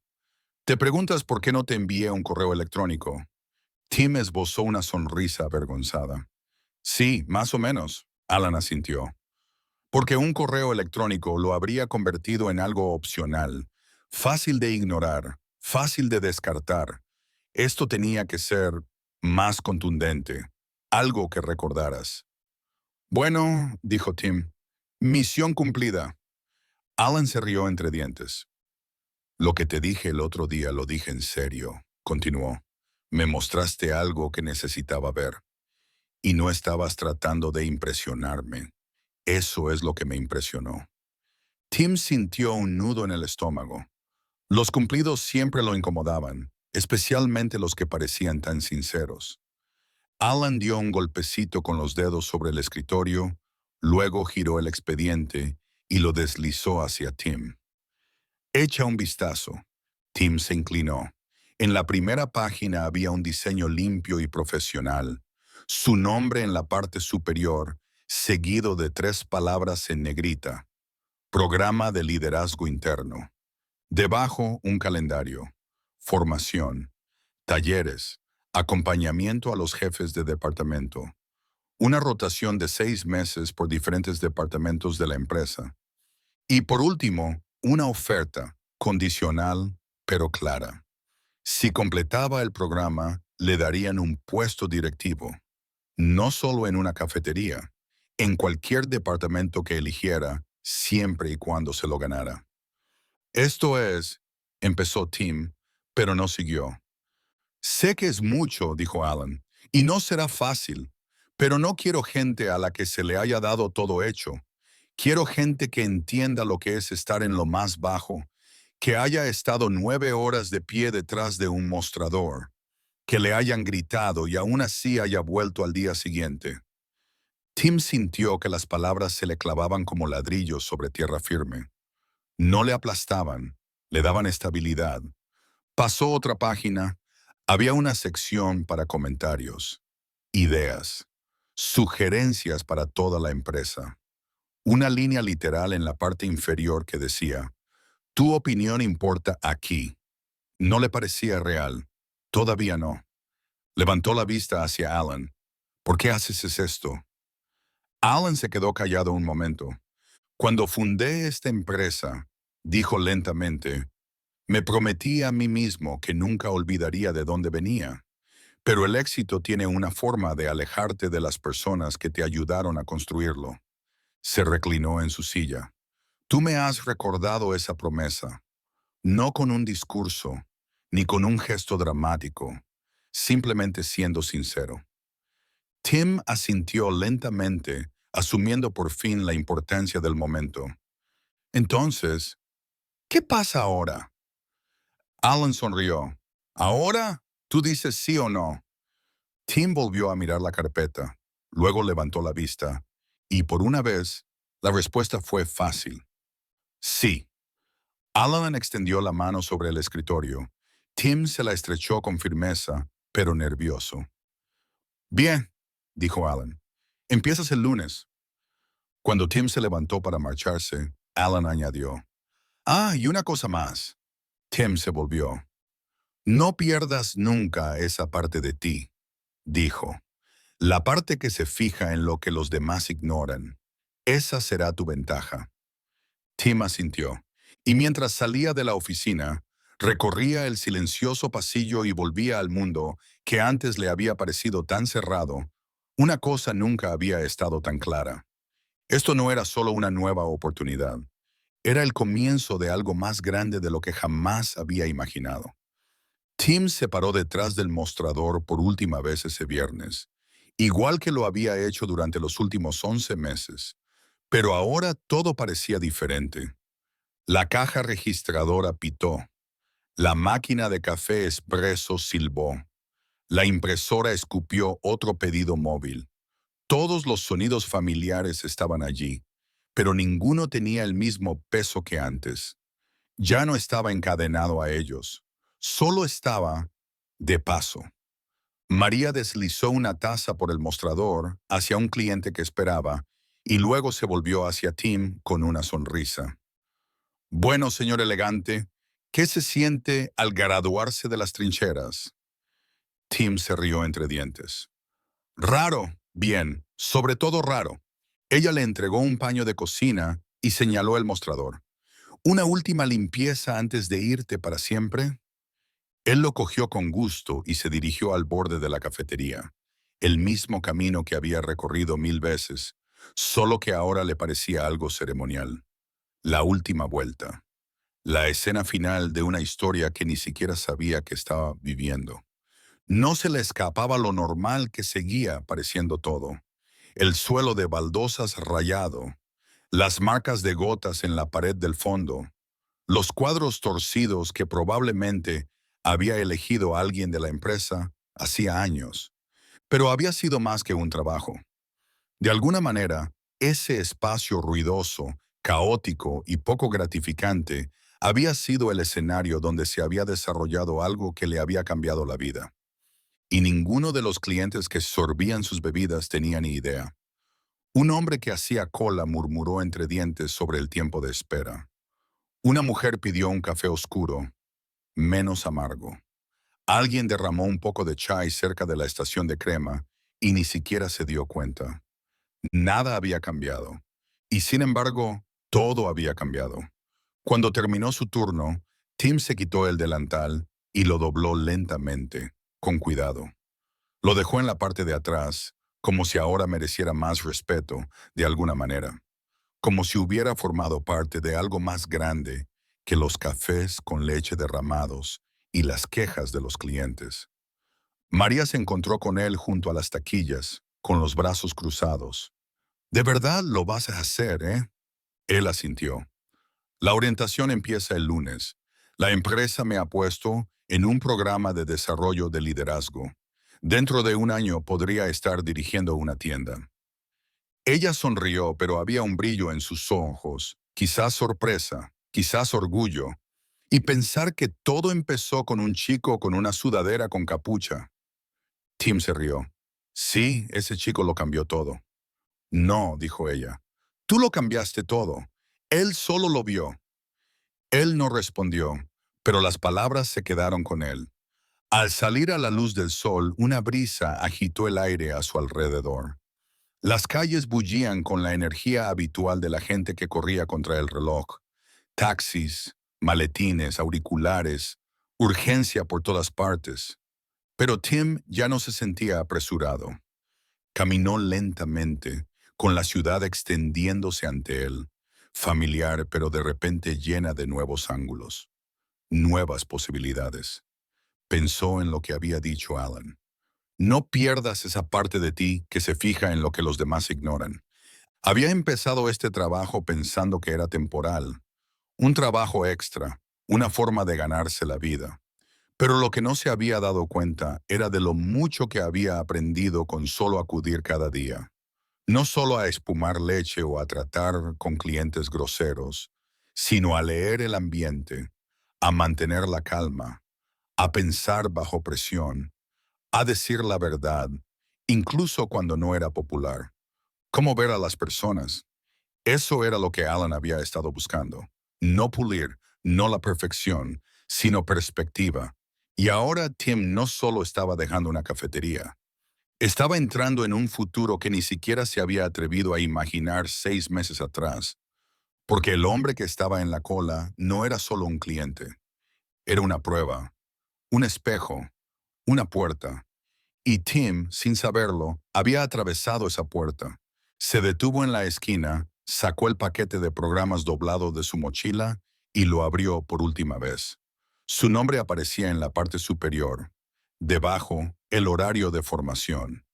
«¿Te preguntas por qué no te envié un correo electrónico?» Tim esbozó una sonrisa avergonzada. «Sí, más o menos», Alan asintió. «Porque un correo electrónico lo habría convertido en algo opcional, fácil de ignorar, fácil de descartar. Esto tenía que ser más contundente, algo que recordaras». «Bueno», dijo Tim, «misión cumplida». Alan se rió entre dientes. «Lo que te dije el otro día lo dije en serio», continuó. «Me mostraste algo que necesitaba ver. Y no estabas tratando de impresionarme. Eso es lo que me impresionó». Tim sintió un nudo en el estómago. Los cumplidos siempre lo incomodaban, especialmente los que parecían tan sinceros. Alan dio un golpecito con los dedos sobre el escritorio, luego giró el expediente y lo deslizó hacia Tim. «Echa un vistazo». Tim se inclinó. En la primera página había un diseño limpio y profesional. Su nombre en la parte superior, seguido de 3 palabras en negrita. Programa de liderazgo interno. Debajo, un calendario. Formación. Talleres. Acompañamiento a los jefes de departamento. Una rotación de 6 meses por diferentes departamentos de la empresa. Y por último, una oferta, condicional, pero clara. Si completaba el programa, le darían un puesto directivo. No solo en una cafetería, en cualquier departamento que eligiera, siempre y cuando se lo ganara. «Esto es», empezó Tim, pero no siguió. «Sé que es mucho», dijo Alan, «y no será fácil, pero no quiero gente a la que se le haya dado todo hecho. Quiero gente que entienda lo que es estar en lo más bajo, que haya estado 9 horas de pie detrás de un mostrador, que le hayan gritado y aún así haya vuelto al día siguiente». Tim sintió que las palabras se le clavaban como ladrillos sobre tierra firme. No le aplastaban, le daban estabilidad. Pasó otra página. Había una sección para comentarios, ideas, sugerencias para toda la empresa. Una línea literal en la parte inferior que decía, «Tu opinión importa aquí». No le parecía real. Todavía no. Levantó la vista hacia Alan. ¿Por qué haces esto? Alan se quedó callado un momento. Cuando fundé esta empresa, dijo lentamente, me prometí a mí mismo que nunca olvidaría de dónde venía. Pero el éxito tiene una forma de alejarte de las personas que te ayudaron a construirlo. Se reclinó en su silla. Tú me has recordado esa promesa, no con un discurso, ni con un gesto dramático, simplemente siendo sincero. Tim asintió lentamente, asumiendo por fin la importancia del momento. Entonces, ¿qué pasa ahora? Alan sonrió. ¿Ahora? ¿Tú dices sí o no? Tim volvió a mirar la carpeta, luego levantó la vista, y por una vez, la respuesta fue fácil. Sí. Alan extendió la mano sobre el escritorio. Tim se la estrechó con firmeza, pero nervioso. Bien, dijo Alan. Empiezas el lunes. Cuando Tim se levantó para marcharse, Alan añadió. Ah, y una cosa más. Tim se volvió. No pierdas nunca esa parte de ti, dijo. La parte que se fija en lo que los demás ignoran. Esa será tu ventaja. Tim asintió, y mientras salía de la oficina, recorría el silencioso pasillo y volvía al mundo que antes le había parecido tan cerrado. Una cosa nunca había estado tan clara. Esto no era solo una nueva oportunidad, era el comienzo de algo más grande de lo que jamás había imaginado. Tim se paró detrás del mostrador por última vez ese viernes, igual que lo había hecho durante los últimos 11 meses. Pero ahora todo parecía diferente. La caja registradora pitó, la máquina de café expreso silbó, la impresora escupió otro pedido móvil. Todos los sonidos familiares estaban allí, pero ninguno tenía el mismo peso que antes. Ya no estaba encadenado a ellos, solo estaba de paso. María deslizó una taza por el mostrador hacia un cliente que esperaba y luego se volvió hacia Tim con una sonrisa. Bueno, señor elegante, ¿qué se siente al graduarse de las trincheras? Tim se rió entre dientes. Raro, bien, sobre todo raro. Ella le entregó un paño de cocina y señaló el mostrador. ¿Una última limpieza antes de irte para siempre? Él lo cogió con gusto y se dirigió al borde de la cafetería, el mismo camino que había recorrido 1000 veces, solo que ahora le parecía algo ceremonial. La última vuelta. La escena final de una historia que ni siquiera sabía que estaba viviendo. No se le escapaba lo normal que seguía pareciendo todo. El suelo de baldosas rayado, las marcas de gotas en la pared del fondo, los cuadros torcidos que probablemente había elegido alguien de la empresa hacía años. Pero había sido más que un trabajo. De alguna manera, ese espacio ruidoso, caótico y poco gratificante había sido el escenario donde se había desarrollado algo que le había cambiado la vida. Y ninguno de los clientes que sorbían sus bebidas tenía ni idea. Un hombre que hacía cola murmuró entre dientes sobre el tiempo de espera. Una mujer pidió un café oscuro, menos amargo. Alguien derramó un poco de chai cerca de la estación de crema y ni siquiera se dio cuenta. Nada había cambiado. Y sin embargo, todo había cambiado. Cuando terminó su turno, Tim se quitó el delantal y lo dobló lentamente, con cuidado. Lo dejó en la parte de atrás, como si ahora mereciera más respeto, de alguna manera. Como si hubiera formado parte de algo más grande que los cafés con leche derramados y las quejas de los clientes. María se encontró con él junto a las taquillas, con los brazos cruzados. «¿De verdad lo vas a hacer, eh?» Él asintió. «La orientación empieza el lunes. La empresa me ha puesto en un programa de desarrollo de liderazgo. Dentro de un año podría estar dirigiendo una tienda». Ella sonrió, pero había un brillo en sus ojos, quizás sorpresa, quizás orgullo, y pensar que todo empezó con un chico con una sudadera con capucha. Tim se rió. Sí, ese chico lo cambió todo. No, dijo ella. Tú lo cambiaste todo. Él solo lo vio. Él no respondió, pero las palabras se quedaron con él. Al salir a la luz del sol, una brisa agitó el aire a su alrededor. Las calles bullían con la energía habitual de la gente que corría contra el reloj. Taxis, maletines, auriculares, urgencia por todas partes. Pero Tim ya no se sentía apresurado. Caminó lentamente, con la ciudad extendiéndose ante él, familiar pero de repente llena de nuevos ángulos, nuevas posibilidades. Pensó en lo que había dicho Alan. No pierdas esa parte de ti que se fija en lo que los demás ignoran. Había empezado este trabajo pensando que era temporal, un trabajo extra, una forma de ganarse la vida. Pero lo que no se había dado cuenta era de lo mucho que había aprendido con solo acudir cada día. No solo a espumar leche o a tratar con clientes groseros, sino a leer el ambiente, a mantener la calma, a pensar bajo presión, a decir la verdad, incluso cuando no era popular. Cómo ver a las personas. Eso era lo que Alan había estado buscando. No pulir, no la perfección, sino perspectiva. Y ahora Tim no solo estaba dejando una cafetería, estaba entrando en un futuro que ni siquiera se había atrevido a imaginar 6 meses atrás, porque el hombre que estaba en la cola no era solo un cliente, era una prueba, un espejo, una puerta. Y Tim, sin saberlo, había atravesado esa puerta. Se detuvo en la esquina, sacó el paquete de programas doblado de su mochila y lo abrió por última vez. Su nombre aparecía en la parte superior. Debajo, el horario de formación.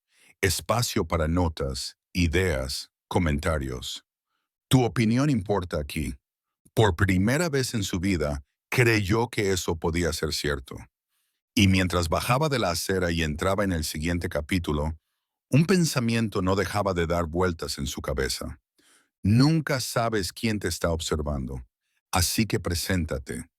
Espacio para notas, ideas, comentarios. Tu opinión importa aquí. Por primera vez en su vida, creyó que eso podía ser cierto. Y mientras bajaba de la acera y entraba en el siguiente capítulo, un pensamiento no dejaba de dar vueltas en su cabeza. Nunca sabes quién te está observando, así que preséntate,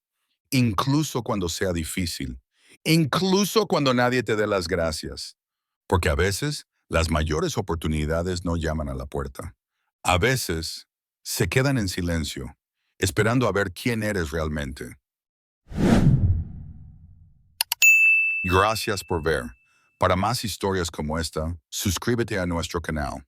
incluso cuando sea difícil, incluso cuando nadie te dé las gracias, porque a veces las mayores oportunidades no llaman a la puerta. A veces se quedan en silencio, esperando a ver quién eres realmente. Gracias por ver. Para más historias como esta, suscríbete a nuestro canal.